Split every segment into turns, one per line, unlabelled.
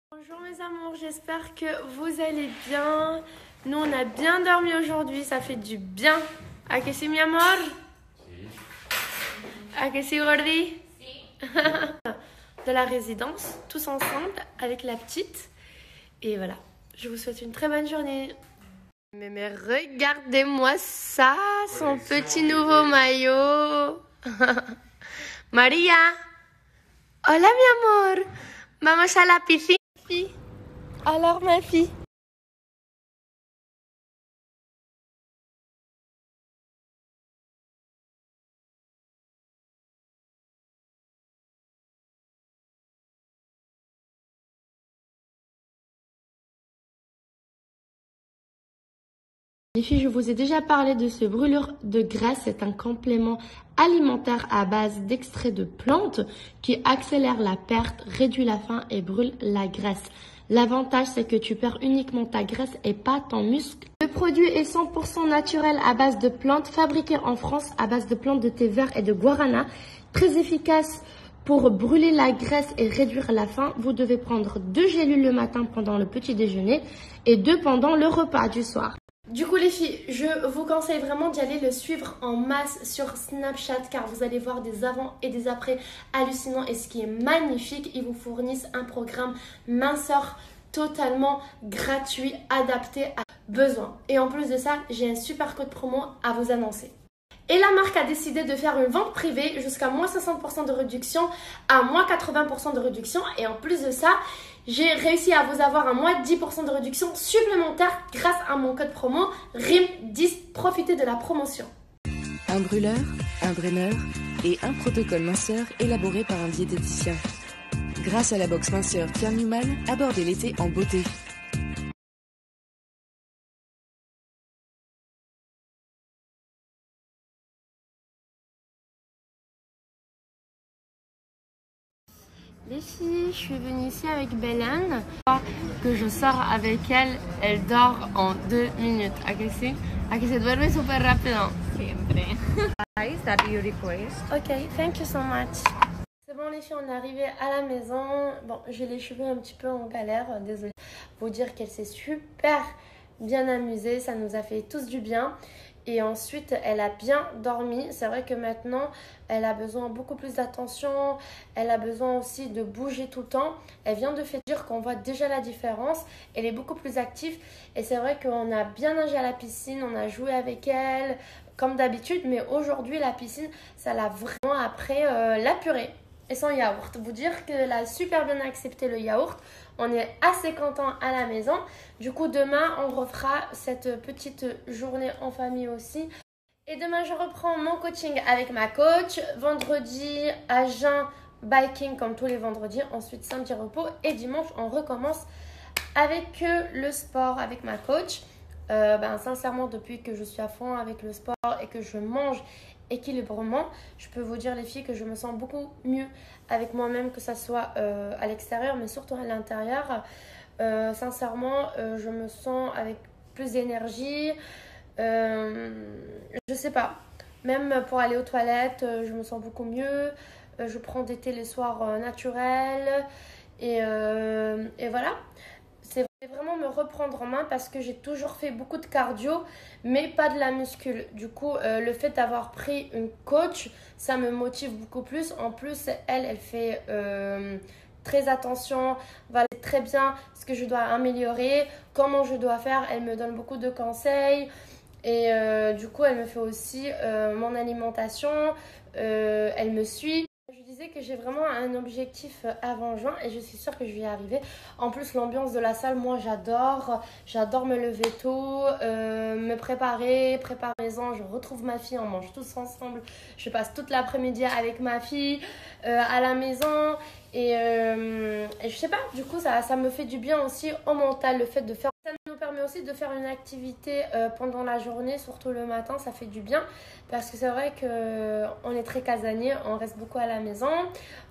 Bonjour mes amours, j'espère que vous allez bien. Nous on a bien dormi aujourd'hui, ça fait du bien. ¿A que sí, mi amor?
Sí.
¿A que sí, Gordi? De la résidence, tous ensemble avec la petite. Et voilà, je vous souhaite une très bonne journée. Mais regardez-moi ça, son petit nouveau maillot. Maria, hola mi amor, vamos a la piscine. Alors ma fille. Les filles, je vous ai déjà parlé de ce brûlure de graisse. C'est un complément alimentaire à base d'extrait de plantes qui accélère la perte, réduit la faim et brûle la graisse. L'avantage, c'est que tu perds uniquement ta graisse et pas ton muscle. Le produit est 100% naturel à base de plantes, fabriqué en France à base de plantes de thé vert et de guarana. Très efficace pour brûler la graisse et réduire la faim. Vous devez prendre 2 gélules le matin pendant le petit déjeuner et 2 pendant le repas du soir. Du coup les filles, je vous conseille vraiment d'y aller le suivre en masse sur Snapchat car vous allez voir des avant et des après hallucinants et ce qui est magnifique, ils vous fournissent un programme minceur totalement gratuit, adapté à besoin. Et en plus de ça, j'ai un super code promo à vous annoncer. Et la marque a décidé de faire une vente privée jusqu'à moins 60% de réduction à moins 80% de réduction. Et en plus de ça, j'ai réussi à vous avoir un moins 10% de réduction supplémentaire grâce à mon code promo RIM10. Profitez de la promotion.
Un brûleur, un draineur et un protocole minceur élaboré par un diététicien. Grâce à la box minceur Pierre Newman, abordez l'été en beauté.
Les filles, je suis venue ici avec Belen. Que je sors avec elle, elle dort en 2 minutes. ¿A que sí? ¿A que se duerme súper rápido?
Siempre. Is that your request?
Ok, thank you so much. C'est bon les filles, on est arrivé à la maison. Bon, j'ai les cheveux un petit peu en galère, désolée. Vous dire qu'elle s'est super bien amusée, ça nous a fait tous du bien. Et ensuite, elle a bien dormi. C'est vrai que maintenant, elle a besoin beaucoup plus d'attention. Elle a besoin aussi de bouger tout le temps. Elle vient de faire dire qu'on voit déjà la différence. Elle est beaucoup plus active. Et c'est vrai qu'on a bien nagé à la piscine. On a joué avec elle comme d'habitude. Mais aujourd'hui, la piscine, ça l'a vraiment après la purée. Et son yaourt. Vous dire qu'elle a super bien accepté le yaourt. On est assez content à la maison. Du coup, demain, on refera cette petite journée en famille aussi. Et demain, je reprends mon coaching avec ma coach. Vendredi, à jeun, biking comme tous les vendredis. Ensuite, samedi repos. Et dimanche, on recommence avec le sport avec ma coach. Sincèrement, depuis que je suis à fond avec le sport et que je mange équilibrement, je peux vous dire les filles que je me sens beaucoup mieux avec moi-même, que ça soit à l'extérieur mais surtout à l'intérieur. Sincèrement, je me sens avec plus d'énergie. Je sais pas, même pour aller aux toilettes, je me sens beaucoup mieux. Je prends des thés les soirs naturels et voilà. C'est vraiment me reprendre en main parce que j'ai toujours fait beaucoup de cardio mais pas de la muscule. Du coup, le fait d'avoir pris une coach, ça me motive beaucoup plus. En plus, elle fait très attention, va très bien ce que je dois améliorer, comment je dois faire. Elle me donne beaucoup de conseils et du coup, elle me fait aussi mon alimentation. Elle me suit. Je disais que j'ai vraiment un objectif avant juin et je suis sûre que je vais y arriver. En plus, l'ambiance de la salle, moi j'adore. J'adore me lever tôt, me préparer la maison. Je retrouve ma fille, on mange tous ensemble. Je passe toute l'après-midi avec ma fille à la maison. Et je sais pas, du coup ça me fait du bien aussi au mental, le fait de faire. Ça nous permet aussi de faire une activité pendant la journée, surtout le matin, ça fait du bien. Parce que c'est vrai qu'on est très casanier, on reste beaucoup à la maison,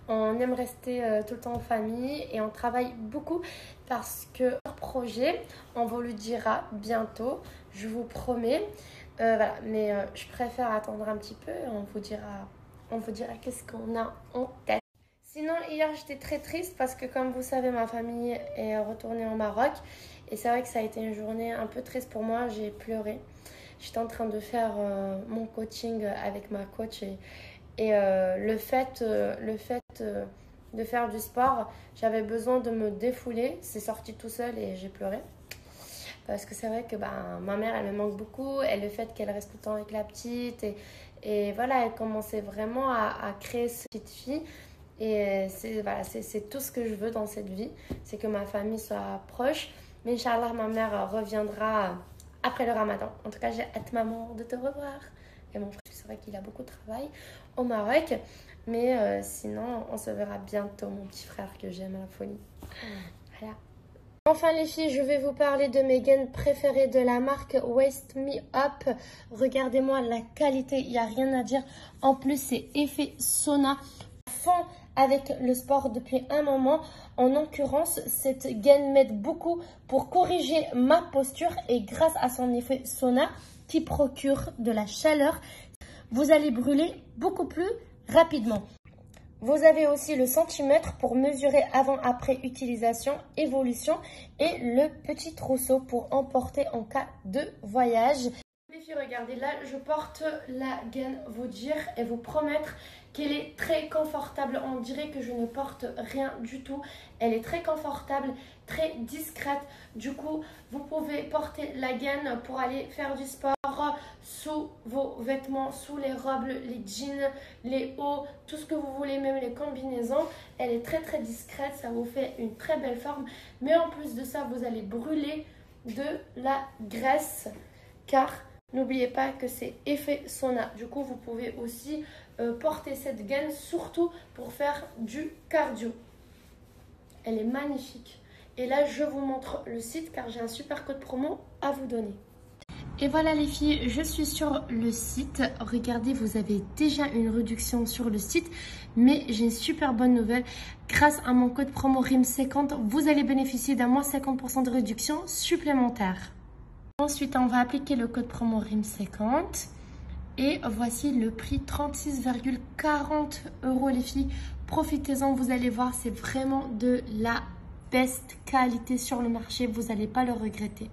on aime rester tout le temps en famille et on travaille beaucoup parce que leur projet, on vous le dira bientôt, je vous promets. Voilà, mais je préfère attendre un petit peu et on vous dira qu'est-ce qu'on a en tête. Sinon, hier, j'étais très triste parce que, comme vous savez, ma famille est retournée au Maroc. Et c'est vrai que ça a été une journée un peu triste pour moi. J'ai pleuré. J'étais en train de faire mon coaching avec ma coach. Et le fait de faire du sport, j'avais besoin de me défouler. C'est sorti tout seul et j'ai pleuré. Parce que c'est vrai que ma mère, elle me manque beaucoup. Et le fait qu'elle reste tout le temps avec la petite. Et voilà, elle commençait vraiment à créer cette petite fille. Et c'est tout ce que je veux dans cette vie, c'est que ma famille soit proche. Mais Inch'Allah, ma mère reviendra après le Ramadan. En tout cas, j'ai hâte, maman, de te revoir. Et mon frère, c'est vrai qu'il a beaucoup de travail au Maroc. Mais sinon, on se verra bientôt, mon petit frère que j'aime à la folie. Voilà. Enfin les filles, je vais vous parler de mes gaines préférées de la marque Waist Me Up. Regardez-moi la qualité, il n'y a rien à dire. En plus, c'est effet sauna. Fond avec le sport depuis un moment. En l'occurrence, cette gaine m'aide beaucoup pour corriger ma posture et grâce à son effet sauna qui procure de la chaleur, vous allez brûler beaucoup plus rapidement. Vous avez aussi le centimètre pour mesurer avant-après utilisation, évolution et le petit trousseau pour emporter en cas de voyage. Les filles, regardez, là je porte la gaine vous dire et vous promettre qu'elle est très confortable. On dirait que je ne porte rien du tout. Elle est très confortable, très discrète. Du coup, vous pouvez porter la gaine pour aller faire du sport sous vos vêtements, sous les robes, les jeans, les hauts, tout ce que vous voulez, même les combinaisons. Elle est très très discrète, ça vous fait une très belle forme. Mais en plus de ça, vous allez brûler de la graisse car n'oubliez pas que c'est effet sauna. Du coup, vous pouvez aussi porter cette gaine surtout pour faire du cardio. Elle est magnifique. Et là, je vous montre le site car j'ai un super code promo à vous donner. Et voilà les filles, je suis sur le site. Regardez, vous avez déjà une réduction sur le site. Mais j'ai une super bonne nouvelle. Grâce à mon code promo RIM50, vous allez bénéficier d'un moins 50% de réduction supplémentaire. Ensuite, on va appliquer le code promo RIM50. Et voici le prix, 36,40 € les filles. Profitez-en, vous allez voir, c'est vraiment de la best qualité sur le marché. Vous n'allez pas le regretter.